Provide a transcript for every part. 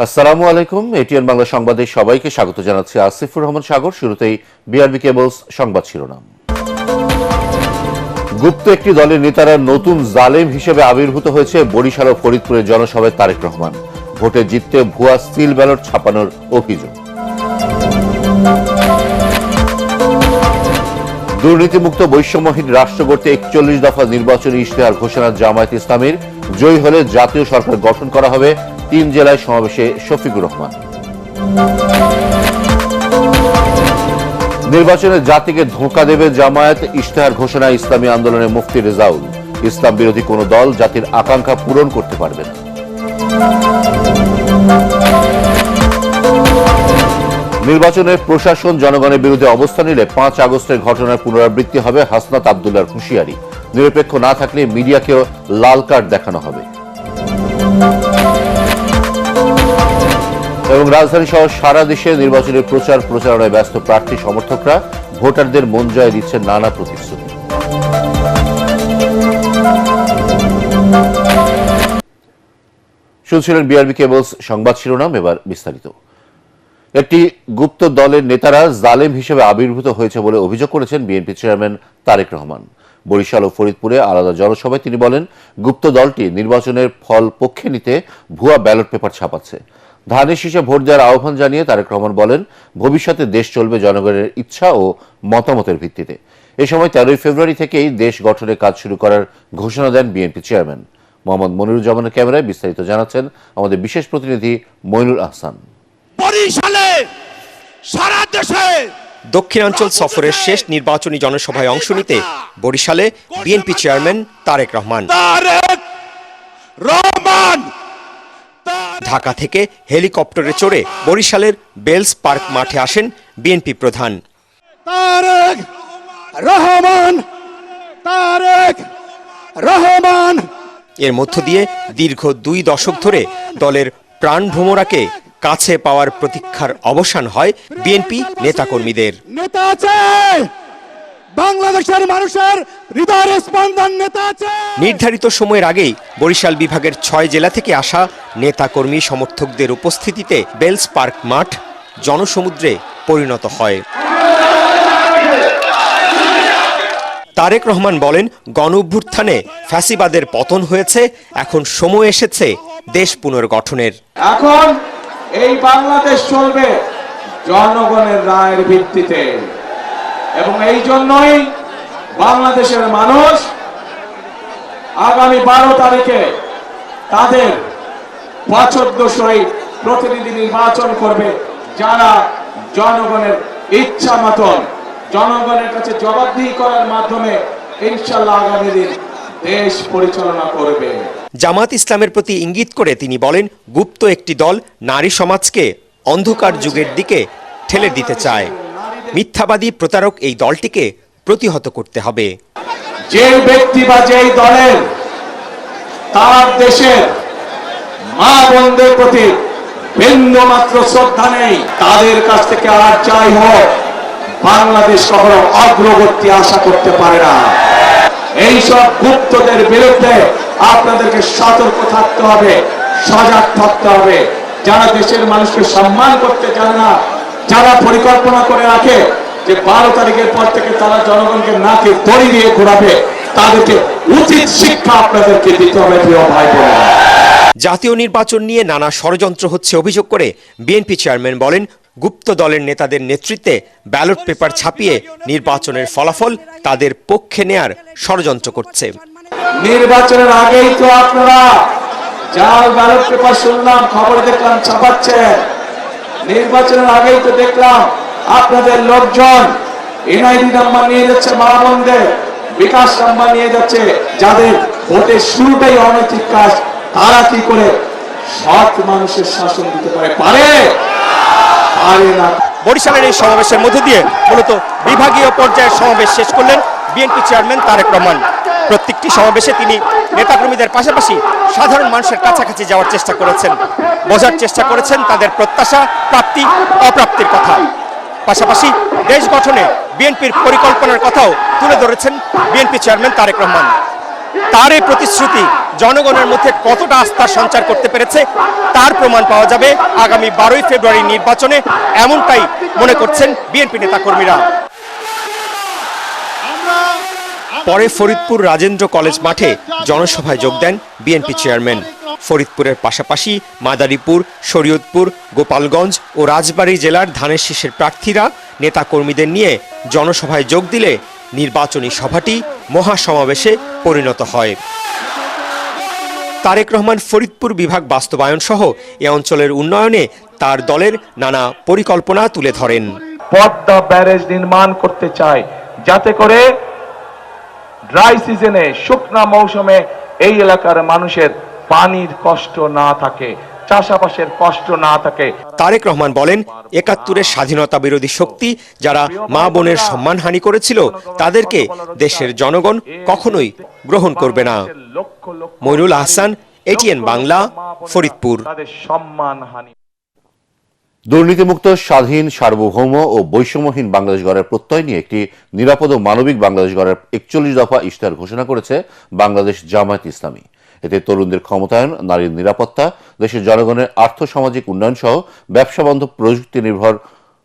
আসসালামু আলাইকুম। এটিএন বাংলা সংবাদে সবাইকে স্বাগত জানাচ্ছি আসিফুর রহমান সাগর। শুরুতেই বিআরবি কেবলস সংবাদ শিরোনাম। গুপ্ত একটি দলের নেতারা নতুন জালেম হিসেবে আবির্ভূত হয়েছে বরিশাল ও ফরিদপুরের জনসভায় তারেক রহমান। ভোটে জিততে ভুয়া সিল ব্যালট ছাপানোর অভিযোগ। দুর্নীতিমুক্ত বৈষম্যহীন রাষ্ট্র গড়তে ৪১ দফা নির্বাচনী ইশতেহার ঘোষণা জামায়াত ইসলামীর। জয়ী হলে জাতীয় সরকার গঠন করা হবে। ৩ জেলায় সমাবেশে শফিকুর রহমান। নির্বাচনে জাতিকে ধোঁকা দেবে জামায়াত, ইশতেহার ঘোষণা ইসলামী আন্দোলনের মুফতি রেজাউল। ইসলাম বিরোধী কোন দল জাতির আকাঙ্ক্ষা পূরণ করতে পারবে না। নির্বাচনে প্রশাসন জনগণের বিরুদ্ধে অবস্থান নিলে ৫ আগস্টের ঘটনার পুনরাবৃত্তি হবে হাসনাত আব্দুল্লাহর হুঁশিয়ারি। নিরপেক্ষ না থাকলে মিডিয়াকেও লাল কার্ড দেখানো হবে। এবং রাজধানী সহ সারা দেশে নির্বাচনের প্রচারণায় ব্যস্ত প্রার্থী সমর্থকরা। ভোটারদের মন জয় দিচ্ছেন নানা প্রতিশ্রুতি। শুনছিলেন বিআরবি কেবলস সংবাদ শিরোনাম, এবার বিস্তারিত। একটি গুপ্ত দলের নেতারা জালেম হিসেবে আবির্ভূত হয়েছে বলে অভিযোগ করেছেন বিএনপি চেয়ারম্যান তারেক রহমান। বরিশাল ও ফরিদপুরে আলাদা জনসভায় তিনি বলেন, গুপ্ত দলটি নির্বাচনের ফল পক্ষে নিতে ভুয়া ব্যালট পেপার ছাপাচ্ছে। ধানের শীষে ভোট দেওয়ার আহ্বান জানিয়ে তারেক রহমান বলেন, ভবিষ্যতে দেশ চলবে জনগণের ইচ্ছা ও মতামতের ভিত্তিতে। এ সময় ১৩ ফেব্রুয়ারি থেকেই দেশ গঠনের কাজ শুরু করার ঘোষণা দেন বিএনপি চেয়ারম্যান। মোহাম্মদ মনিরুজ্জামানের ক্যামেরায় বিস্তারিত জানাচ্ছেন আমাদের বিশেষ প্রতিনিধি মইনুল আহসান। বরিশালে সারা দেশে দক্ষিণাঞ্চল সফরের শেষ নির্বাচনী জনসভায় অংশ নিতে বরিশালে বিএনপি চেয়ারম্যান তারেক রহমান। ঢাকা থেকে হেলিকপ্টারে চড়ে বরিশালের বেলস পার্ক মাঠে আসেন বিএনপি প্রধান তারেক রহমান। এর মধ্য দিয়ে দীর্ঘ ২ দশক ধরে দলের প্রাণভ্রমরাকে কাছে পাওয়ার প্রতীক্ষার অবসান হয় বিএনপি নেতাকর্মীদের। নেতা আছে, বাংলাদেশের মানুষের হৃদয়ের স্পন্দন নেতা আছে। নির্ধারিত সময়ের আগেই বরিশাল বিভাগের ৬ জেলা থেকে আসা নেতাকর্মী সমর্থকদের উপস্থিতিতে বেলস পার্ক মাঠ জনসমুদ্রে পরিণত হয়। তারেক রহমান বলেন, গণঅভ্যুত্থানে ফ্যাসিবাদের পতন হয়েছে, এখন সময় এসেছে দেশ পুনর্গঠনের। এখন এই বাংলাদেশ চলবে জনগণের রায়ের ভিত্তিতে এবং এই জন্যই বাংলাদেশের মানুষ আগামী ১২ তারিখে তাদের পছন্দসই প্রতিনিধি নির্বাচন করবে, যারা জনগণের ইচ্ছা মতন জনগণের কাছে জবাবদিহি করার মাধ্যমে ইনশাআল্লাহ আগামী দিন দেশ পরিচালনা করবে। জামাত ইসলামের প্রতি ইঙ্গিত করে তিনি বলেন, গুপ্ত একটি দল নারী সমাজকে অন্ধকার যুগের দিকে ঠেলে দিতে চায়। মিথ্যাবাদী প্রতারক এই দলটিকে প্রতিহত করতে হবে। যে ব্যক্তি বা যেই দলের তার দেশের মা বোনদের প্রতি বিন্দুমাত্র শ্রদ্ধা নেই, তাদের কাছ থেকে আর যাই হোক বাংলাদেশ কখনো অগ্রগতি আশা করতে পারে না। এইসব গুপ্তদের বিরুদ্ধে আপনাদেরকে সতর্ক থাকতে হবে, সজাগ থাকতে হবে। যারা দেশের মানুষকে সম্মান করতে জানে না, যারা পরিকল্পনা করে রাখে যে ১২ তারিখের পর থেকে তারা জনগণকে নাকে দড়ি দিয়ে ঘোরাবে, তাদেরকে উচিত শিক্ষা আপনাদেরকে দিতে হবে প্রিয় ভাই বোনেরা। জাতীয় নির্বাচন নিয়ে নানা ষড়যন্ত্র হচ্ছে অভিযোগ করে বিএনপি চেয়ারম্যান বলেন, গুপ্ত দলের নেতাদের নেতৃত্বে ব্যালট পেপার ছাপিয়ে নির্বাচনের ফলাফল তাদের পক্ষে নেয়ার ষড়যন্ত্র করছে। নির্বাচনের আগেই তো আপনারা জাল ব্যালট পেপার শুনলাম, খবরে দেখলাম ছাপাচ্ছে। নির্বাচনের আগেই তো দেখলাম আপনাদের লোকজন এনআইডি নাম্বার নিয়ে যাচ্ছে, মা বোনদের বিকাশ নাম্বার নিয়ে যাচ্ছে। যাদের ভোটের শুরুটাই অনৈতিক কাজ, তারা কি করে সৎ মানুষের শাসন দিতে পারে? পারে না। বরিশালের এই সমাবেশের মধ্য দিয়ে মূলত বিভাগীয় পর্যায়ের সমাবেশ শেষ করলেন বিএনপি চেয়ারম্যান তারেক রহমান। প্রত্যেকটি সমাবেশে তিনি নেতাকর্মীদের পাশাপাশি সাধারণ মানুষের কাছাকাছি যাওয়ার চেষ্টা করেছেন, বোঝার চেষ্টা করেছেন তাদের প্রত্যাশা, প্রাপ্তি, অপ্রাপ্তির কথা। পাশাপাশি দেশ গঠনে বিএনপির পরিকল্পনার কথাও তুলে ধরেছেন বিএনপি চেয়ারম্যান তারেক রহমান। তার এই প্রতিশ্রুতি জনগণের মধ্যে কতটা আস্থা সঞ্চার করতে পেরেছে তার প্রমাণ পাওয়া যাবে আগামী 12ই ফেব্রুয়ারি নির্বাচনে, এমনটাই মনে করছেন বিএনপি নেতাকর্মীরা। পরে ফরিদপুর রাজেন্দ্র কলেজ মাঠে জনসভায় যোগ দেন বিএনপি চেয়ারম্যান। ফরিদপুরের পাশাপাশি মাদারীপুর, শরীয়তপুর, গোপালগঞ্জ ও রাজবাড়ী জেলার ধানের শীষের প্রার্থীরা নেতাকর্মীদের নিয়ে জনসভায় যোগ দিলে নির্বাচনী সভাটি মহাসমাবেশে পরিণত হয়। তারেক রহমান ফরিদপুর বিভাগ বাস্তবায়ন সহ এ অঞ্চলের উন্নয়নে তার দলের নানা পরিকল্পনা তুলে ধরেন। পদ্মা ব্যারেজ নির্মাণ করতে চায় যাতে করে ড্রাই সিজনে, শুকনা মৌসুমে এই এলাকার মানুষের পানির কষ্ট না থাকে, চাষাবাসের কষ্ট না থাকে। তারেক রহমান বলেন, ৭১-এর স্বাধীনতা বিরোধী শক্তি যারা মা বোনের সম্মানহানি করেছিল তাদেরকে দেশের জনগণ কখনোই গ্রহণ করবে না। মইনুল আহসান, এটিএন বাংলা, ফরিদপুর। সম্মানহানি। দুর্নীতিমুক্ত, স্বাধীন, সার্বভৌম ও বৈষম্যহীন বাংলাদেশ গড়ার প্রত্যয় নিয়ে একটি নিরাপদ ও মানবিক বাংলাদেশ গড়ার ৪১ দফা ইশতেহার ঘোষণা করেছে বাংলাদেশ জামায়াত ইসলামী। এতে তরুণদের ক্ষমতায়ন, নারীর নিরাপত্তা, দেশের জনগণের আর্থসামাজিক উন্নয়ন সহ ব্যবসাবান্ধব প্রযুক্তি নির্ভর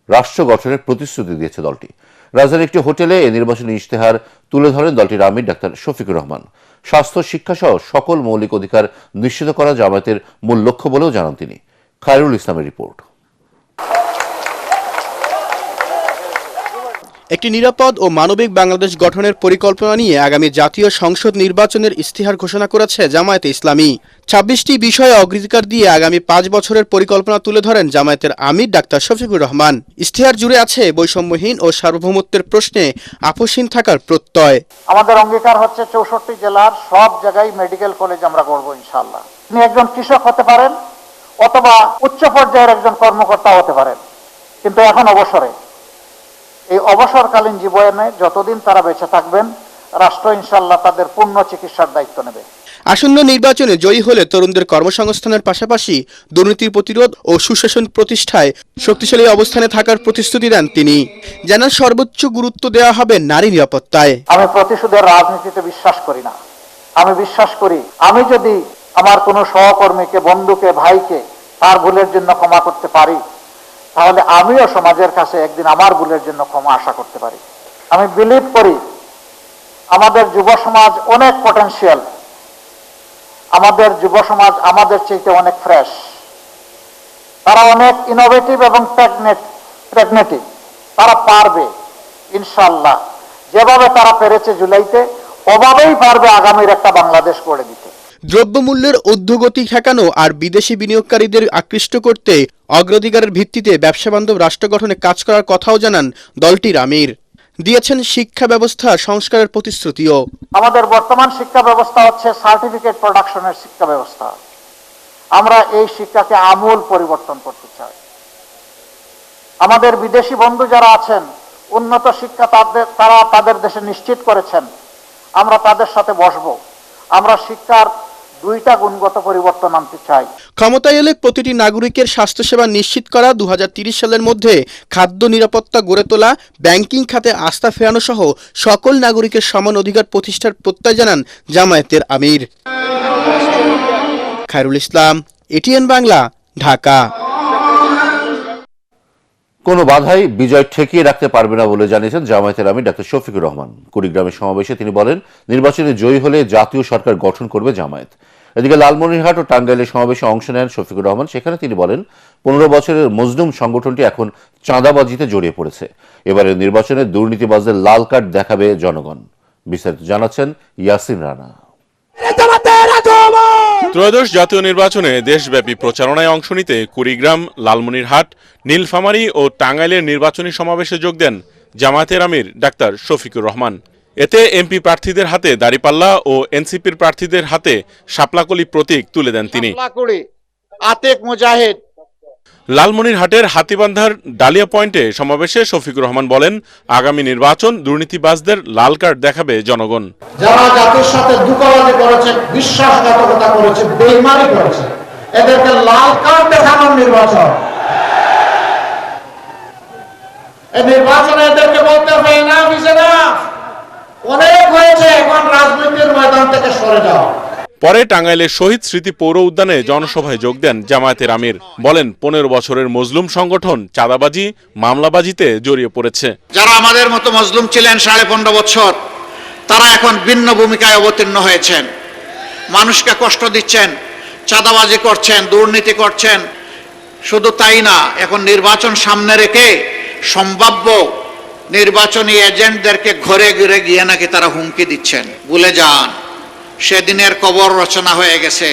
রাষ্ট্র গঠনের প্রতিশ্রুতি দিয়েছে দলটি। রাজধানীর একটি হোটেলে এ নির্বাচনী ইশতেহার তুলে ধরেন দলটির আমির ডাক্তার শফিকুর রহমান। স্বাস্থ্য, শিক্ষা সহ সকল মৌলিক অধিকার নিশ্চিত করা জামায়াতের মূল লক্ষ্য বলেও জানান তিনি। খায়রুল ইসলামের রিপোর্ট। একটি নিরাপদ ও মানবিক বাংলাদেশ গঠনের পরিকল্পনা নিয়ে আগামী জাতীয় সংসদ নির্বাচনের ইশতেহার ঘোষণা করেছে জামায়াতে ইসলামী। ২৬টি বিষয়ে অগ্রাধিকার দিয়ে আগামী ৫ বছরের পরিকল্পনা তুলে ধরেন জামায়াতের আমির ডাক্তার শফিকুর রহমান। ইশতেহার জুড়ে আছে বৈষম্যহীন ও সার্বভৌমত্বের প্রশ্নে আপোষহীন থাকার প্রত্যয়। আমাদের অঙ্গীকার হচ্ছে ৬৪ জেলার সব জায়গায় মেডিকেল কলেজ আমরা করব ইনশাআল্লাহ। আপনি একজন কৃষক হতে পারেন অথবা উচ্চ পর্যায়ের একজন কর্মকর্তা হতে পারেন, কিন্তু এখন অবসরে, এই অবসরকালীন জীবনে যতদিন তারা বেঁচে থাকবেন রাষ্ট্র ইনশাআল্লাহ তাদের পূর্ণ চিকিৎসার দায়িত্ব নেবে। আসন্ন নির্বাচনে জয়ী হলে তরুণদের কর্মসংস্থানের পাশাপাশি দুর্নীতি প্রতিরোধ ও সুশাসন প্রতিষ্ঠায় শক্তিশালী অবস্থানে থাকার প্রতিশ্রুতি দেন তিনি। জানান সর্বোচ্চ গুরুত্ব দেওয়া হবে নারী নিরাপত্তায়। আমি প্রতিশোধের রাজনীতিতে বিশ্বাস করি না। আমি বিশ্বাস করি আমি যদি আমার কোনো সহকর্মীকে, বন্ধুকে, ভাইকে তার ভুলের জন্য ক্ষমা করতে পারি, তাহলে আমিও সমাজের কাছে একদিন আমার ভুলের জন্য ক্ষমা আশা করতে পারি। আমি বিলিভ করি আমাদের যুব সমাজ অনেক পটেনশিয়াল, আমাদের যুব সমাজ আমাদের চাইতে অনেক ফ্রেশ, তারা অনেক ইনোভেটিভ এবং প্র্যাগমেটিক। তারা পারবে ইনশাআল্লাহ, যেভাবে তারা পেরেছে জুলাইতে, ওভাবেই পারবে আগামীর একটা বাংলাদেশ গড়ে দিতে। দ্রব্যমূল্যের ঊর্ধ্বগতি ঠেকানো আর বিদেশি বিনিয়োগকারীদের আকৃষ্ট করতে অগ্রাধিকারের ভিত্তিতে ব্যবসাবান্ধব রাষ্ট্র গঠনে কাজ করার কথাও জানান দলটির আমির। দিয়েছেন শিক্ষা ব্যবস্থা সংস্কারের প্রতিশ্রুতিও। আমাদের বর্তমান শিক্ষা ব্যবস্থা হচ্ছে সার্টিফিকেট প্রোডাকশনের শিক্ষা ব্যবস্থা। আমরা এই শিক্ষাকে আমূল পরিবর্তন করতে চাই। আমাদের বিদেশি বন্ধু যারা আছেন, উন্নত শিক্ষা তারা তাদের দেশে নিশ্চিত করেছেন, আমরা তাদের সাথে বসবো। আমরা শিক্ষার 2টা গুণগত পরিবর্তন আনতে চাই। ক্ষমতায় এলে প্রতিটি নাগরিকের স্বাস্থ্যসেবা নিশ্চিত করা, ২০৩০ সালের মধ্যে খাদ্য নিরাপত্তা গড়ে তোলা, ব্যাংকিং খাতে আস্থা ফেরানো সহ সকল নাগরিকের সমান অধিকার প্রতিষ্ঠার প্রত্যয় জানান জামায়াতের আমির। খায়রুল ইসলাম, এটিএন বাংলা, ঢাকা। কোনো বাধাই বিজয় ঠেকিয়ে রাখতে পারবে না বলে জানিয়েছেন জামায়াতের আমির ডাক্তার শফিকুর রহমান। কুড়িগ্রামের সমাবেশে তিনি বলেন, নির্বাচনে জয়ী হলে জাতীয় সরকার গঠন করবে জামায়াত। এদিকে লালমনিরহাট ও টাঙ্গাইলের সমাবেশে অংশ নেন শফিকুর রহমান। সেখানে তিনি বলেন, 15 বছরের মজলুম সংগঠনটি এখন চাঁদাবাজিতে জড়িয়ে পড়েছে। এবারের নির্বাচনে দুর্নীতিবাজদের লাল কার্ড দেখাবে জনগণ। বিস্তারিত জানাচ্ছেন ইয়াসিন রানা। ত্রয়োদশ জাতীয় নির্বাচনে দেশব্যাপী প্রচারণায় অংশ নিতে কুড়িগ্রাম, লালমনিরহাট, নীলফামারী ও টাঙ্গাইলের নির্বাচনী সমাবেশে যোগ দেন জামায়াতের আমির ডাক্তার শফিকুর রহমান। এতে এমপি প্রার্থীদের হাতে দাড়িপাল্লা ও এনসিপির প্রার্থীদের হাতে শাপলাকলি প্রতীক তুলে দেন তিনি। লালমনিরহাটের হাতিবান্ধার ডালিয়া পয়েন্টে সমাবেশে শফিকুর রহমান বলেন, আগামী নির্বাচন দুর্নীতিবাজদের লাল কার্ড দেখাবে জনগণ। যারা জাতির সাথে দুঃখবাদী করেছে, বিশ্বাসঘাতকতা করেছে, বেইমানি করেছে, এদেরকে লাল কার্ড দেখানোর নির্বাচন। এই নির্বাচনে এদেরকে বলতে হবে না, অনেক হয়েছে, এখন রাজনীতির ময়দান থেকে পরে টাঙ্গাইলের শহীদ স্মৃতি পৌর উদ্যানে জনসভায় যোগ দেন জামায়াতের আমির। বলেন 15 বছরের মজলুম সংগঠন চাঁদাবাজি, মামলাবাজিতে জড়িয়ে পড়েছে। যারা আমাদের মতো মজলুম ছিলেন 15.5 বছর, তারা এখন ভিন্ন ভূমিকায় অবতীর্ণ হয়েছেন, মানুষকে কষ্ট দিচ্ছেন, চাঁদাবাজি করছেন, দুর্নীতি করছেন। শুধু তাই না, এখন নির্বাচন সামনে রেখে সম্ভাব্য নির্বাচনী এজেন্টদেরকে ঘরে ঘুরে গিয়ে নাকি তারা হুমকি দিচ্ছেন। ভুলে যান, সেদিনের কবর রচনা হয়ে গেছে।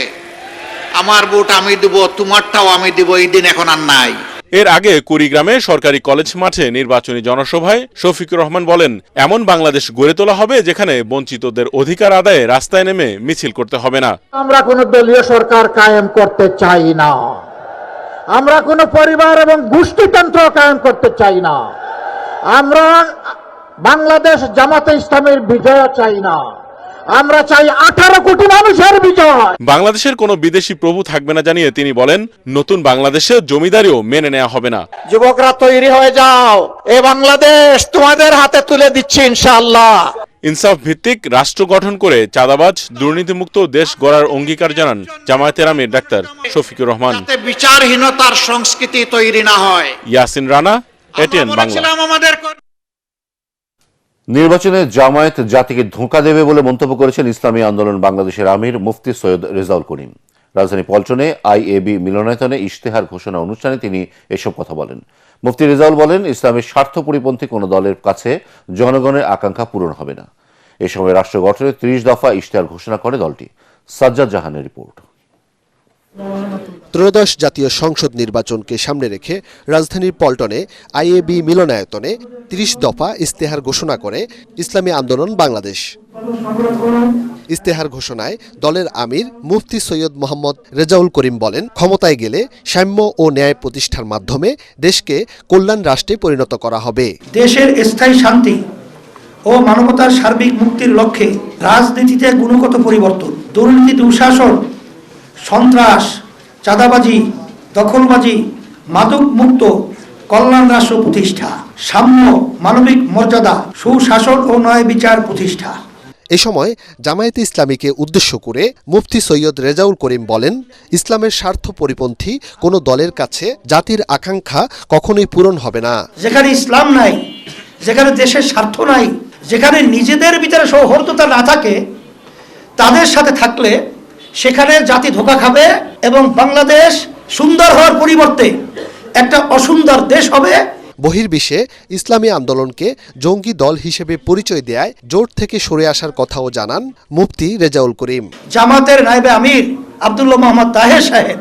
আমার ভোট আমি দিব, তোমারটাও আমি দিব, এই দিন এখন আর নাই। এর আগে কুড়িগ্রামে সরকারি কলেজ মাঠে নির্বাচনী জনসভায় শফিকুর রহমান বলেন, এমন বাংলাদেশ গড়ে তোলা হবে যেখানে বঞ্চিতদের অধিকার আদায়ে রাস্তায় নেমে মিছিল করতে হবে না। আমরা কোনো দলীয় সরকার কায়েম করতে চাই না, আমরা কোনো পরিবার এবং গোষ্ঠীতন্ত্র কায়েম করতে চাই না, আমরা বাংলাদেশ জামাতে ইসলামের বিজয় চাই না, আমরা চাই 18 কোটি মানুষের বিজয়। বাংলাদেশের কোনো বিদেশি প্রভু থাকবে না জানিয়ে তিনি বলেন, নতুন বাংলাদেশে জমিদারিও মেনে নেওয়া হবে না। যুবকরা তৈরি হয়ে যাও, এই বাংলাদেশ তোমাদের হাতে তুলে দিচ্ছি ইনশাআল্লাহ। ইনসাফ ভিত্তিক রাষ্ট্র গঠন করে চাঁদাবাজ, দুর্নীতিমুক্ত দেশ গড়ার অঙ্গীকার জানান জামায়াতের আমির ডাক্তার শফিকুর রহমান। যাতে বিচারহীনতার সংস্কৃতি তৈরি না হয়। ইয়াসিন রানা, এটিএন বাংলা। নির্বাচনে জামায়াত জাতিকে ধোঁকা দেবে বলে মন্তব্য করেছেন ইসলামী আন্দোলন বাংলাদেশের আমির মুফতি সৈয়দ রেজাউল করিম। রাজধানী পল্টনে আইএবি মিলনায়তনে ইশতেহার ঘোষণা অনুষ্ঠানে তিনি এসব কথা বলেন। মুফতি রেজাউল বলেন, ইসলামের স্বার্থ পরিপন্থী কোনো দলের কাছে জনগণের আকাঙ্ক্ষা পূরণ হবে না। এ সময় রাষ্ট্র গঠনের 30 দফা ইশতেহার ঘোষণা করে দলটি। সাজ্জাদ জাহানের রিপোর্ট। ত্রয়োদশ জাতীয় সংসদ নির্বাচনকে সামনে রেখে রাজধানীর পল্টনে আইএবি মিলনায়তনে 30 দফা ইশতেহার ঘোষণা করে ইসলামী আন্দোলন বাংলাদেশ। ইশতেহার ঘোষণায় দলের আমির মুফতি সৈয়দ মোহাম্মদ রেজাউল করিম বলেন, ক্ষমতায় গেলে সাম্য ও ন্যায় প্রতিষ্ঠার মাধ্যমে দেশকে কল্যাণ রাষ্ট্রে পরিণত করা হবে। দেশের স্থায়ী শান্তি ও মানবতার সার্বিক মুক্তির লক্ষ্যে রাজনীতিতে গুণগত পরিবর্তন, দুর্নীতি, দুঃশাসন, সন্ত্রাস, চাঁদাবাজি, দখলবাজি, মাদক মুক্ত কল্যাণ রাষ্ট্র প্রতিষ্ঠা, সাম্য, মানবিক মর্যাদা, সুশাসন ও ন্যায় বিচার প্রতিষ্ঠা। এ সময় জামায়াতে ইসলামীকে উদ্দেশ্য করে মুফতি সৈয়দ রেজাউল করিম বলেন, ইসলামের স্বার্থ পরিপন্থী কোনো দলের কাছে জাতির আকাঙ্ক্ষা কখনোই পূরণ হবে না। যেখানে ইসলাম নাই, যেখানে দেশের স্বার্থ নাই, যেখানে নিজেদের ভিতরে সৌহার্দ্যতা না থাকে, তাদের সাথে থাকলে সেখানে জাতি ধোঁকা খাবে এবং বাংলাদেশ সুন্দর হওয়ার পরিবর্তে একটা অসুন্দর দেশ হবে। বহির্বিশ্বে ইসলামী আন্দোলনকে জঙ্গি দল হিসেবে পরিচয় দেয় জোট থেকে সরে আসার কথাও জানান মুফতি রেজাউল করিম। জামাতের নায়েবে আমির আব্দুল্লাহ মোহাম্মদ তাহের সাহেব,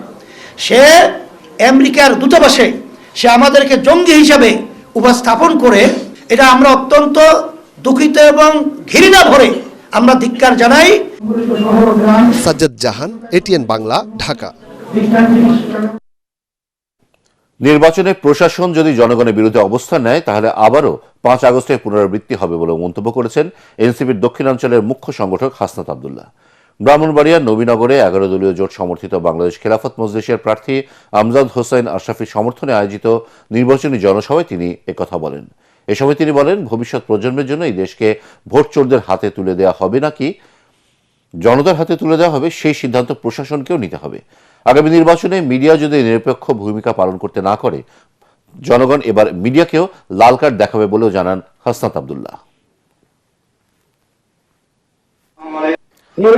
সে আমেরিকার দূতাবাসে সে আমাদেরকে জঙ্গি হিসেবে উপস্থাপন করে, এটা আমরা অত্যন্ত দুঃখিত এবং ঘৃণা ভরে আমরা ধিক্কার জানাই। সাজ্জাদ জাহান, এটিএন বাংলা, ঢাকা। নির্বাচনে প্রশাসন যদি জনগণের বিরুদ্ধে অবস্থান নেয় তাহলে আবারও 5 আগস্টের পুনরাবৃত্তি হবে বলে মন্তব্য করেছেন এনসিপির দক্ষিণাঞ্চলের মুখ্য সংগঠক হাসনাত আব্দুল্লাহ। ব্রাহ্মণবাড়িয়ার নবীনগরে 11 দলীয় জোট সমর্থিত বাংলাদেশ খেলাফত মজলিসের প্রার্থী আমজাদ হোসেন আশরাফির সমর্থনে আয়োজিত নির্বাচনী জনসভায় তিনি একথা বলেন। এ সময় তিনি বলেন, ভবিষ্যৎ প্রজন্মের জন্য এই দেশকে ভোট চোরদের হাতে তুলে দেওয়া হবে নাকি জনতার হাতে তুলে দেওয়া হবে, সেই সিদ্ধান্ত প্রশাসনকেও নিতে হবে। আগামী নির্বাচনে মিডিয়া যদি নিরপেক্ষ ভূমিকা পালন করতে না করে, জনগণ এবার মিডিয়াকেও লাল কার্ড দেখাবে বলেও জানান হাসনাত আব্দুল্লাহ।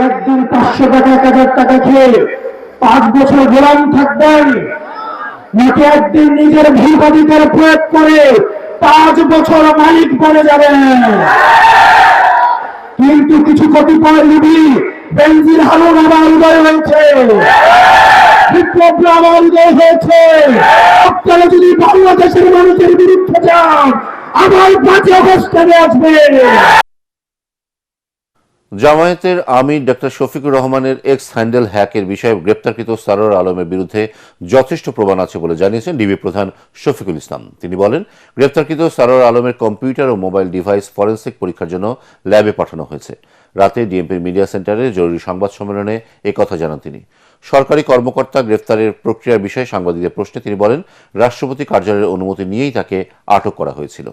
একদিন 500 টাকা 1000 টাকা খেয়ে 5 বছর গোলাম থাকবেন নাকি একদিন নিজের ভোটাধিকার প্রয়োগ করে 5 বছর মালিক বনে যাবেন। কিন্তু কিছু কতিপয় লিবি বেনজির হারুন আবার উদয় হয়েছে, বিপ্লব আবার উদয় হয়েছে। আপনারা যদি বাংলাদেশের মানুষের বিরুদ্ধে যান, আবার 5 আগস্টে আসবে। জামায়াতের আমির ডাক্তার শফিকুর রহমানের এক্স হ্যান্ডেল হ্যাকের বিষয়ে গ্রেপ্তারকৃত সারোয়ার আলমের বিরুদ্ধে যথেষ্ট প্রমাণ আছে বলে জানিয়েছেন ডিবি প্রধান শফিকুল ইসলাম। তিনি বলেন, গ্রেপ্তারকৃত সারোয়ার আলমের কম্পিউটার ও মোবাইল ডিভাইস ফরেনসিক পরীক্ষার জন্য ল্যাবে পাঠানো হয়েছে। রাতে ডিএমপির মিডিয়া সেন্টারে জরুরি সংবাদ সম্মেলনে একথা জানান তিনি। সরকারি কর্মকর্তা গ্রেফতারের প্রক্রিয়ার বিষয়ে সাংবাদিকদের প্রশ্নে তিনি বলেন, রাষ্ট্রপতি কার্যালয়ের অনুমতি নিয়েই তাকে আটক করা হয়েছিল।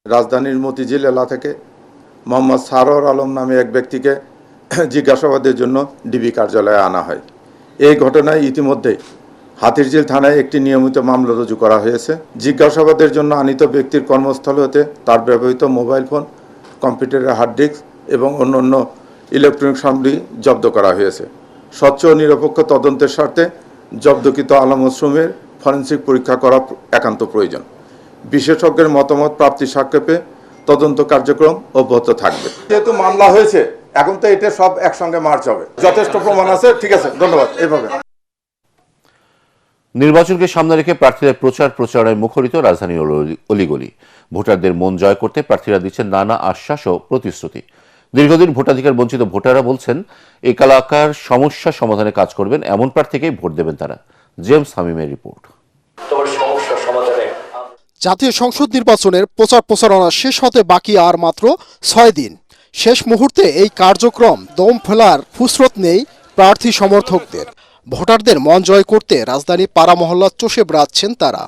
রাজধানীর মতিঝিল এলাকা থেকে মোহাম্মদ সারোয়ার আলম নামে এক ব্যক্তিকে জিজ্ঞাসাবাদের জন্য ডিবি কার্যালয়ে আনা হয়। এই ঘটনায় ইতিমধ্যে হাতিরঝিল থানায় একটি নিয়মিত মামলা রুজু করা হয়েছে। জিজ্ঞাসাবাদের জন্য আনিত ব্যক্তির কর্মস্থল হতে তার ব্যবহৃত মোবাইল ফোন, কম্পিউটারের হার্ড ডিস্ক এবং অন্যান্য ইলেকট্রনিক সামগ্রী জব্দ করা হয়েছে। স্বচ্ছ ও নিরপেক্ষ তদন্তের স্বার্থে জব্দকৃত আলামতসমূহের ফরেনসিক পরীক্ষা করা একান্ত প্রয়োজন। বিশেষজ্ঞের মতামত প্রাপ্তির সাপেক্ষে তদন্ত কার্যক্রম অব্যাহত থাকবে। যেহেতু মামলা হয়েছে, এখন তো এটা সব একসঙ্গে মার্চ হবে। যথেষ্ট প্রমাণ আছে। ঠিক আছে, ধন্যবাদ। এইভাবে নির্বাচনকে সামনে রেখে প্রার্থীদের প্রচারণায় মুখরিত রাজধানীর অলিগলি। ভোটারদের মন জয় করতে প্রার্থীরা দিচ্ছেন নানা আশ্বাস ও প্রতিশ্রুতি। দীর্ঘদিন ভোটাধিকার বঞ্চিত ভোটাররা বলছেন এই এলাকার সমস্যা সমাধানে কাজ করবেন এমন প্রার্থীকেই ভোট দেবেন তারা। জেমস হামিমের রিপোর্ট। জাতীয় সংসদ নির্বাচনের প্রচারণা শেষ হতে বাকি আর মাত্র 6 দিন। শেষ মুহূর্তে এই কার্যক্রম দম ফেলার ফুসরত নেই প্রার্থী সমর্থকদের। ভোটারদের মন জয় করতে রাজধানী পাড়া মহল্লা চষে বেড়াচ্ছেন তারা।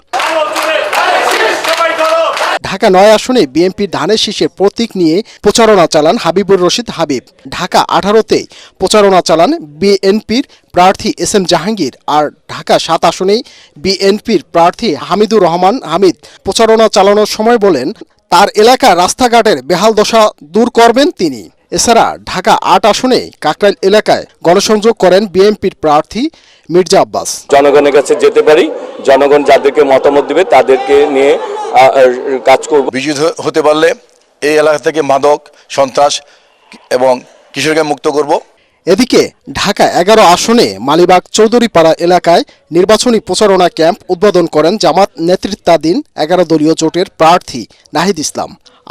ঢাকা 9 আসনে বিএনপির ধানের শীষের প্রতীক নিয়ে প্রচারণা চালান হাবিবুর রশিদ হাবিব। ঢাকা 18তেই প্রচারণা চালান বিএনপির প্রার্থী এস এম জাহাঙ্গীর। আর ঢাকা 7 আসনেই বিএনপির প্রার্থী হামিদুর রহমান হামিদ প্রচারণা চালানোর সময় বলেন তার এলাকার রাস্তাঘাটের বেহাল দশা দূর করবেন তিনি। এছাড়া ঢাকা 8 আসনে কাকরাইল এলাকায় গণসংযোগ করেন বিএনপির প্রার্থী মির্জা আব্বাস। জনগণের কাছে যেতে পারি, জনগণ যাদেরকে মতামত দিবে তাদেরকে নিয়ে কাজ করব। বিজয়ী হতে পারলে এই এলাকা থেকে মাদক, সন্ত্রাস এবং কিশোরকে মুক্ত করব। এদিকে ঢাকা 11 আসনে মালিবাগ চৌধুরীপাড়া এলাকায় নির্বাচনী প্রচারণা ক্যাম্প উদ্বোধন করেন জামাত নেতৃত্বাধীন 11 দলীয় জোটের প্রার্থী নাহিদ ইসলাম।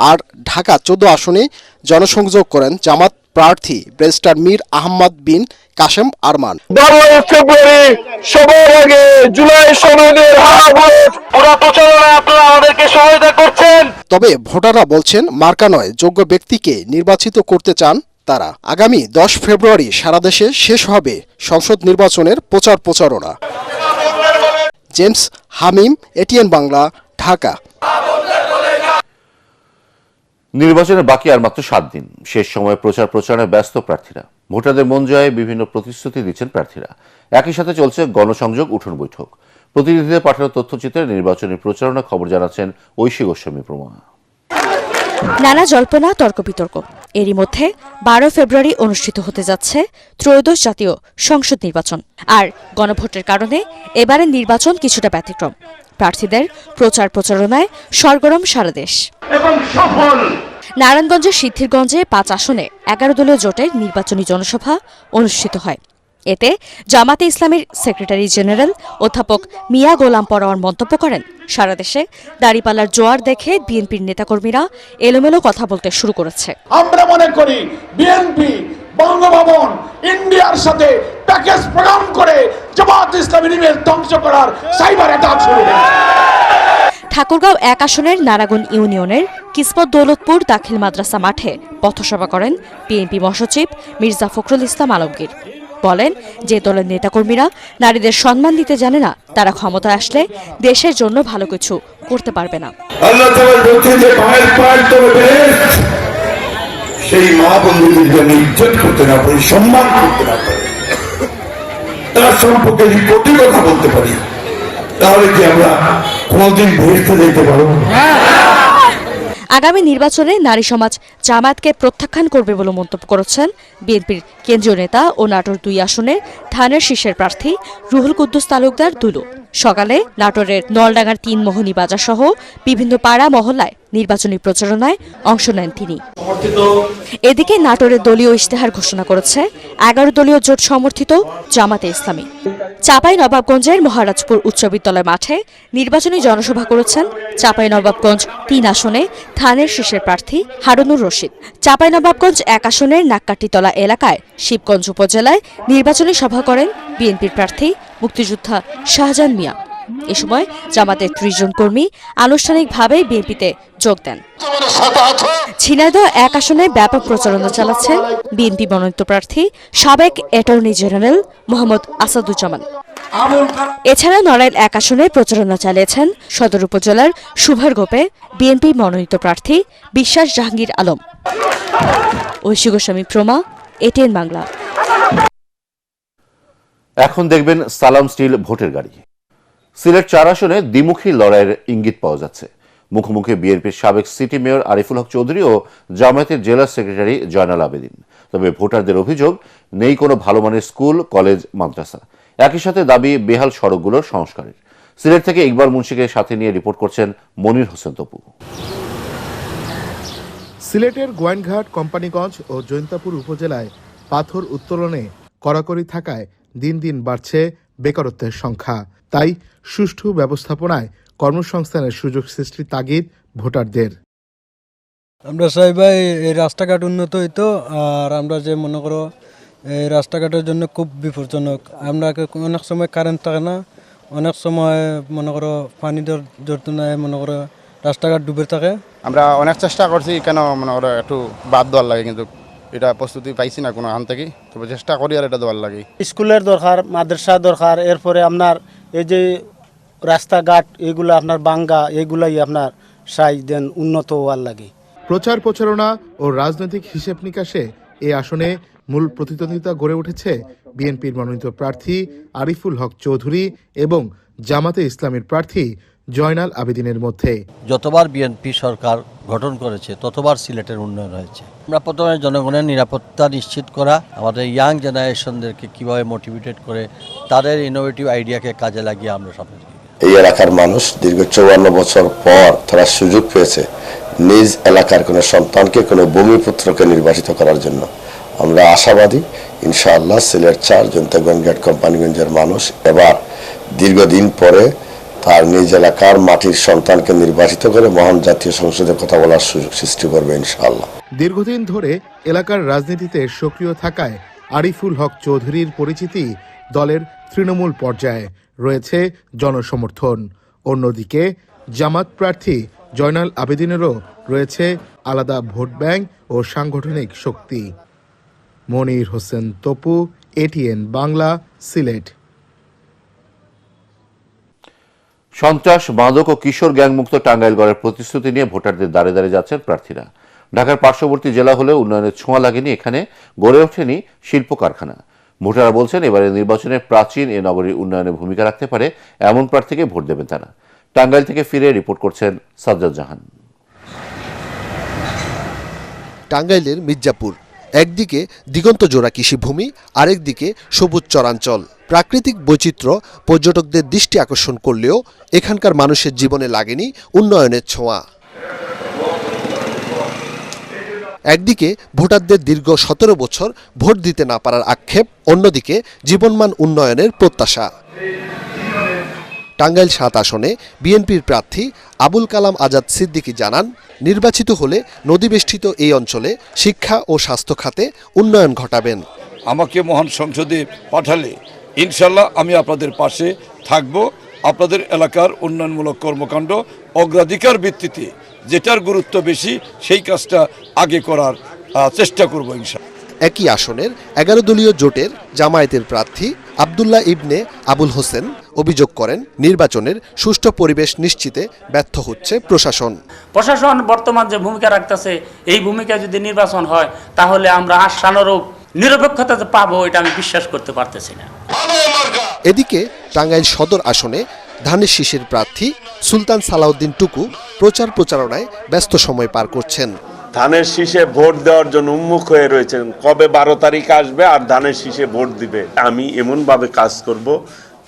আর ঢাকা 14 আসনে জনসংযোগ করেন জামাত প্রার্থী ব্যারিস্টার মীর আহমদ বিন কাশেম আরমান। 12 ফেব্রুয়ারি সবার আগে জুলাই সনদের পুরো প্রচারণায় আপনারা আমাদেরকে সহায়তা করছেন। তবে ভোটাররা বলছেন মার্কা নয়, যোগ্য ব্যক্তিকে নির্বাচিত করতে চান তারা। আগামী 10 ফেব্রুয়ারি সারা দেশে শেষ হবে সংসদ নির্বাচনের প্রচারণা। জেমস হামিম, এটিএন বাংলা, ঢাকা। নির্বাচনের বাকি আর মাত্র 7 দিন। শেষ সময়ে প্রচারণায় ব্যস্ত প্রার্থীরা। ভোটারদের মন জয়ে বিভিন্ন প্রতিশ্রুতি দিচ্ছেন প্রার্থীরা। একই সাথে চলছে গণসংযোগ, উঠোন বৈঠক। প্রতিনিধিদের পাঠানো তথ্যচিত্রে নির্বাচনী প্রচারণা খবর জানাচ্ছেন ঐশী গোস্বামী প্রমা। নানা জল্পনা, তর্ক বিতর্ক। এরই মধ্যে 12 ফেব্রুয়ারি অনুষ্ঠিত হতে যাচ্ছে ত্রয়োদশ জাতীয় সংসদ নির্বাচন। আর গণভোটের কারণে এবারের নির্বাচন কিছুটা ব্যতিক্রম। প্রার্থীদের প্রচারণায় সরগরম সারা দেশ। নারায়ণগঞ্জের সিদ্ধিরগঞ্জে 5 আসনে 11 দলীয় জোটের নির্বাচনী জনসভা অনুষ্ঠিত হয়। এতে জামাতে ইসলামীর সেক্রেটারি জেনারেল অধ্যাপক মিয়া গোলাম পরোয়ার মন্তব্য করেন, সারা দেশে দাড়িপাল্লার জোয়ার দেখে বিএনপির নেতাকর্মীরা এলোমেলো কথা বলতে শুরু করেছে। আমরা মনে করি বিএনপি বঙ্গভবন ইন্ডিয়ার সাথে প্যাকেজ প্রোগ্রাম করে জামাত ইসলামীর ইমেজ ধ্বংস করার সাইবার অ্যাটাক শুরু করেছে। ঠাকুরগাঁও 1 আসনের নারাগণ ইউনিয়নের কিসমত দৌলতপুর দাখিল মাদ্রাসা মাঠে পথসভা করেন বিএনপি মহাসচিব মির্জা ফখরুল ইসলাম আলমগীর। বলেন, যে দলের নেতাকর্মীরা নারীদের সম্মান দিতে জানে না, তারা ক্ষমতায় আসলে দেশের জন্য ভালো কিছু করতে পারবে না। আল্লাহ তাআলা বলছেন যে পায়ের পায়ের তবে সেই মা বন্ধুদের জন্য ইজ্জত করতে না পারি, সম্মান করতে না পারি, তার সম্পর্কে যদি কটি কথা বলতে পারি, তাহলে কি আমরা কোনদিন ভবিষ্যতে যেতে পারবো? আগামী নির্বাচনে নারী সমাজ জামায়াতকে প্রত্যাখ্যান করবে বলে মন্তব্য করেছেন বিএনপির কেন্দ্রীয় নেতা ও নাটোর 2 আসনের ধানের শীষের প্রার্থী রুহুল কুদ্দুস তালুকদার দুলু। সকালে নাটোরের নলডাঙ্গার 3 মোহনী বাজার সহ বিভিন্ন পাড়া মহল্লায় নির্বাচনী প্রচারণায় অংশ নেন তিনি। এদিকে নাটোরের দলীয় ইশতেহার ঘোষণা করেছে 11 দলীয় জোট সমর্থিত জামাতে ইসলামী। চাঁপাইনবাবগঞ্জের মহারাজপুর উচ্চ বিদ্যালয় মাঠে নির্বাচনী জনসভা করেছেন চাঁপাইনবাবগঞ্জ 3 আসনে ধানের শীষের প্রার্থী হারুনুর রশিদ। চাঁপাইনবাবগঞ্জ 1 আসনের নাক্কাটিতলা এলাকায় শিবগঞ্জ উপজেলায় নির্বাচনী সভা করেন বিএনপির প্রার্থী মুক্তিযোদ্ধা শাহজাহান মিয়া। এ সময় জামাতের ৩০ জন কর্মী আনুষ্ঠানিকভাবে বিএনপিতে যোগ দেন। ঝিনাইদহ ১ আসনে ব্যাপক প্রচারণা চালাচ্ছেন বিএনপি মনোনীত প্রার্থী সাবেক অ্যাটর্নি জেনারেল মোহাম্মদ আসাদুজ্জামান। এছাড়া নড়াইল ১ আসনে প্রচারণা চালিয়েছেন সদর উপজেলার সুভারগোপে বিএনপি মনোনীত প্রার্থী বিশ্বাস জাহাঙ্গীর আলম। ঐশী গোস্বামী প্রমা, এটিএন বাংলা। এখন দেখবেন সালাম স্টিল ভোটের গাড়ি। সিলেট ৪ আসনে দ্বিমুখী লড়াইয়ের ইঙ্গিত পাওয়া যাচ্ছে। মুখোমুখি বিএনপির সাবেক সিটি মেয়র আরিফুল হক চৌধুরী ও জামায়াতের জেলা সেক্রেটারি জয়নাল আবেদিন। তবে ভোটারদের অভিযোগ, নেই কোনো ভালো মানের স্কুল, কলেজ, মাদ্রাসা। একই সাথে দাবি বেহাল সড়কগুলোর সংস্কারের। সিলেট থেকে ইকবাল মুন্সিকে সাথে নিয়ে রিপোর্ট করছেন মনির হোসেন তপু। সিলেটের গোয়াইনঘাট, কোম্পানিগঞ্জ ও জৈন্তাপুর উপজেলায় পাথর উত্তোলনে কড়াকড়ি থাকায় দিন দিন বাড়ছে বেকারত্বের সংখ্যা। তাই সুষ্ঠু ব্যবস্থাপনায় কর্মসংস্থানের সুযোগ সৃষ্টির তাগিদ ভোটারদের। আমরা চাই ভাই এই রাস্তাঘাট উন্নত হইতো, আর আমরা যে মনে করো এই রাস্তাঘাটের জন্য খুব বিপজ্জনক। আমরা অনেক সময় কারেন্ট থাকে না, অনেক সময় মনে করো পানি ধরতে নাই, মনে করো রাস্তাঘাট ডুবে থাকে। আমরা অনেক চেষ্টা করছি, কেন মনে করো একটু বাদ দেওয়ার লাগে, কিন্তু এটা প্রস্তুতি পাইছি না কোনো আন থেকে, তবে চেষ্টা করি আর এটা দেওয়ার লাগে। স্কুলের দরকার, মাদ্রাসা দরকার, এরপরে আপনার এই যে রাস্তাঘাট এগুলো আপনার বাঙ্গা, এগুলাই আপনার সাই দেন উন্নত হওয়ার লাগে। প্রচার প্রচারণা ও রাজনৈতিক হিসেব নিকাশে এই আসনে মূল প্রতিদ্বন্দ্বিতা গড়ে উঠেছে বিএনপির মনোনীত প্রার্থী আরিফুল হক চৌধুরী এবং জামাতে ইসলামীর প্রার্থী জয়নাল আবেদিনের মধ্যে। যতবার বিএনপি সরকার গঠন করেছে ততবার সিলেটের উন্নয়ন হয়েছে। আমরা প্রথমে জনগণের নিরাপত্তা নিশ্চিত করা, আমাদের ইয়াং জেনারেশনদেরকে কিভাবে মোটিভেটেড করে তাদের ইনোভেটিভ আইডিয়াকে কাজে লাগিয়ে আমরা সামনে। এই এলাকার মানুষ দীর্ঘ 54 বছর পর তারা সুযোগ পেয়েছে নিজ এলাকার কোনো সন্তানকে, কোনো ভূমিপুত্রকে নির্বাচিত করার জন্য। আমরা আশাবাদী ইনশাআল্লাহ সিলেট ৪ জৈন্তাগঞ্জ কোম্পানিগঞ্জের মানুষ এবার দীর্ঘদিন পরে তার নিজ এলাকার মাটির সন্তানকে নির্বাচিত করে মহান জাতীয় সংসদে কথা বলার সুযোগ সৃষ্টি করবে ইনশাআল্লাহ। দীর্ঘদিন ধরে এলাকার রাজনীতিতে সক্রিয় থাকায় আরিফুল হক চৌধুরীর পরিচিতি দলের তৃণমূল পর্যায়ে রয়েছে জনসমর্থন। অন্যদিকে জামাত প্রার্থী জয়নাল আবেদিনেরও রয়েছে আলাদা ভোট ব্যাংক ও সাংগঠনিক শক্তি। মনির হোসেন তপু, এটিএন বাংলা, সিলেট। সন্ত্রাস, মাদক ও কিশোর গ্যাংমুক্ত টাঙ্গাইল গড়ার প্রতিশ্রুতি নিয়ে ভোটারদের দ্বারে দ্বারে যাচ্ছেন প্রার্থীরা। ঢাকার পার্শ্ববর্তী জেলা হলেও উন্নয়নের ছোঁয়া লাগেনি এখানে, গড়ে ওঠেনি শিল্প কারখানা। ভোটাররা বলছেন এবারের নির্বাচনে প্রাচীন এ নগরীর উন্নয়নে ভূমিকা রাখতে পারে এমন প্রার্থীকে ভোট দেবেন তারা। টাঙ্গাইল থেকে ফিরে রিপোর্ট করছেন সাজ্জাদ জাহান। টাঙ্গাইলের মির্জাপুর, একদিকে দিগন্ত জোড়া কৃষিভূমি, আরেকদিকে সবুজ চরাঞ্চল। প্রাকৃতিক বৈচিত্র্য পর্যটকদের দৃষ্টি আকর্ষণ করলেও এখানকার মানুষের জীবনে লাগেনি উন্নয়নের ছোঁয়া। একদিকে ভোটারদের দীর্ঘ 17 বছর ভোট দিতে না পারার আক্ষেপ, অন্যদিকে জীবনমান উন্নয়নের প্রত্যাশা। টাঙ্গাইল ৭ আসনে বিএনপির প্রার্থী আবুল কালাম আজাদ সিদ্দিকী জানান, নির্বাচিত হলে নদীবেষ্টিত এই অঞ্চলে শিক্ষা ও স্বাস্থ্য খাতে উন্নয়ন ঘটাবেন। আমাকে মহান সংসদে পাঠালে ইনশাল্লাহ আমি আপনাদের পাশে থাকব। আপনাদের এলাকার উন্নয়নমূলক কর্মকাণ্ড অগ্রাধিকার ভিত্তিতে যেটার গুরুত্ব বেশি সেই কাজটা আগে করার চেষ্টা করব ইনশাল্লাহ। একই আসনের 11 দলীয় জোটের জামায়াতের প্রার্থী আব্দুল্লাহ ইবনে আবুল হোসেন অভিযোগ করেন, নির্বাচনের সুষ্ঠু পরিবেশ নিশ্চিতে ব্যর্থ হচ্ছে প্রশাসন। প্রশাসন বর্তমান যে ভূমিকা রাখতেছে, এই ভূমিকা যদি নির্বাচন হয় তাহলে আমরা আশানুরূপ নিরপেক্ষতা পাবো, এটা আমি বিশ্বাস করতে পারতেছি না। এদিকে টাঙ্গাইল সদর আসনে ধানের শীষের প্রার্থী সুলতান সালাউদ্দিন টুকু প্রচার প্রচারণায় ব্যস্ত সময় পার করছেন। ধানের শীষে ভোট দেওয়ার জন্য উন্মুখ হয়ে রয়েছেন, কবে 12 তারিখ আসবে আর ধানের শীষে ভোট দিবে। আমি এমনভাবে কাজ করব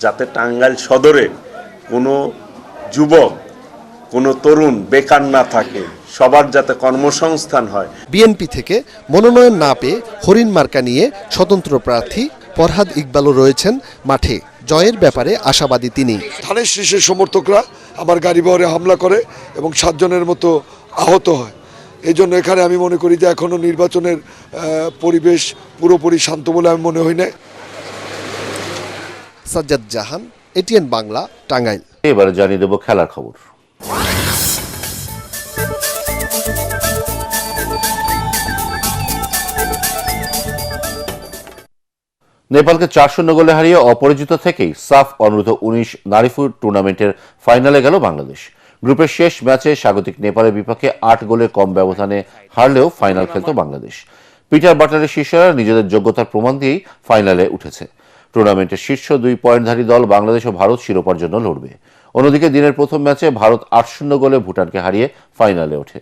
যাতে টাঙ্গাইল সদরে কোনো যুবক, কোনো তরুণ বেকার না থাকে, সবার যাতে কর্মসংস্থান হয়। বিএনপি থেকে মনোনয়ন না পেয়ে হরিণ মার্কা নিয়ে স্বতন্ত্র প্রার্থী ফরহাদ ইকবালও রয়েছেন মাঠে। জয়ের ব্যাপারে আশাবাদী তিনি। ধানের শীষের সমর্থকরা আমার গাড়ি বহরে হামলা করে এবং 7 জনের মতো আহত হয়। এই জন্য এখানে আমি মনে করি যে এখনো নির্বাচনের পরিবেশ পুরোপুরি শান্ত বলে আমি মনে হই না। সাজ্জাদ জাহান, এটিএন বাংলা, টাঙ্গাইল। এবারে জানিয়ে দেব খেলার খবর। নেপালকে 4-0 গোলে হারিয়ে অপরাজিত থেকেই সাফ অনূর্ধ্ব 19 নারী ফুট টুর্নামেন্টের ফাইনালে গেল বাংলাদেশ। গ্রুপের শেষ ম্যাচে স্বাগতিক নেপালের বিপক্ষে 8 গোলে কম ব্যবধানে হারলেও ফাইনাল খেলত বাংলাদেশ। পিটার বাটলারের শিষ্যরা নিজেদের যোগ্যতার প্রমাণ দিয়েই ফাইনালে উঠেছে। টুর্নামেন্টের শীর্ষ 2 পয়েন্টধারী দল বাংলাদেশ ও ভারত শিরোপার জন্য লড়বে। অন্যদিকে দিনের প্রথম ম্যাচে ভারত 8-0 গোলে ভুটানকে হারিয়ে ফাইনালে ওঠে।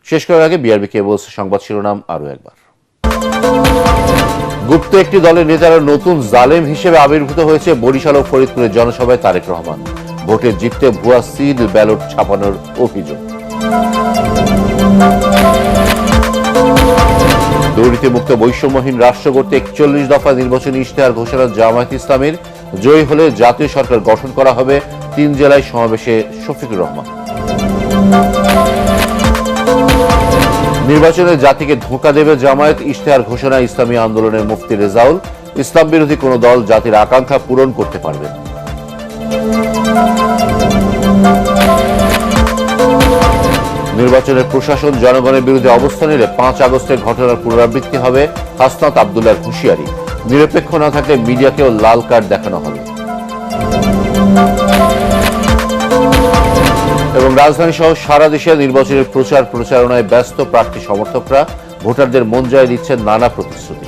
শেষ করার আগে বিআরবি কেবলস সংবাদ শিরোনাম আরও একবার। গুপ্ত একটি দলের নেতারা নতুন জালেম হিসেবে আবির্ভূত হয়েছে বরিশাল ও ফরিদপুরের জনসভায় তারেক রহমান। ভোটে জিততে ভুয়া সিল ব্যালট ছাপানোর অভিযোগ। দুর্নীতিমুক্ত বৈষম্যহীন রাষ্ট্র গড়তে 41 দফা নির্বাচনী ইশতেহার ঘোষণা জামায়াত ইসলামীর। জয়ী হলে জাতীয় সরকার গঠন করা হবে। 3 জেলায় সমাবেশে শফিকুর রহমান। নির্বাচনে জাতিকে ধোঁকা দেবে জামায়াত, ইশতেহার ঘোষণা ইসলামী আন্দোলনের মুফতি রেজাউল। ইসলাম বিরোধী কোন দল জাতির আকাঙ্ক্ষা পূরণ করতে পারবে না। নির্বাচনের প্রশাসন জনগণের বিরুদ্ধে অবস্থান নিলে 5 আগস্টের ঘটনার পুনরাবৃত্তি হবে। হাসনাত আব্দুল্লাহর হুঁশিয়ারি, নিরপেক্ষ না থাকলে মিডিয়াকেও লাল কার্ড দেখানো হবে। এবং রাজধানী সহ সারা দেশে নির্বাচনের প্রচারণায় ব্যস্ত প্রার্থী সমর্থকরা। ভোটারদের মন জয় দিচ্ছেন নানা প্রতিশ্রুতি।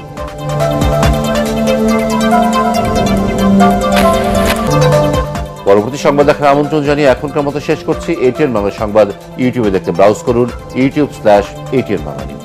পরবর্তী সংবাদ দেখার আমন্ত্রণ জানিয়ে এখনকার মতো শেষ করছি। এটিএন বাংলা সংবাদ ইউটিউবে দেখতে ব্রাউজ করুন youtube/ATN Bangla News।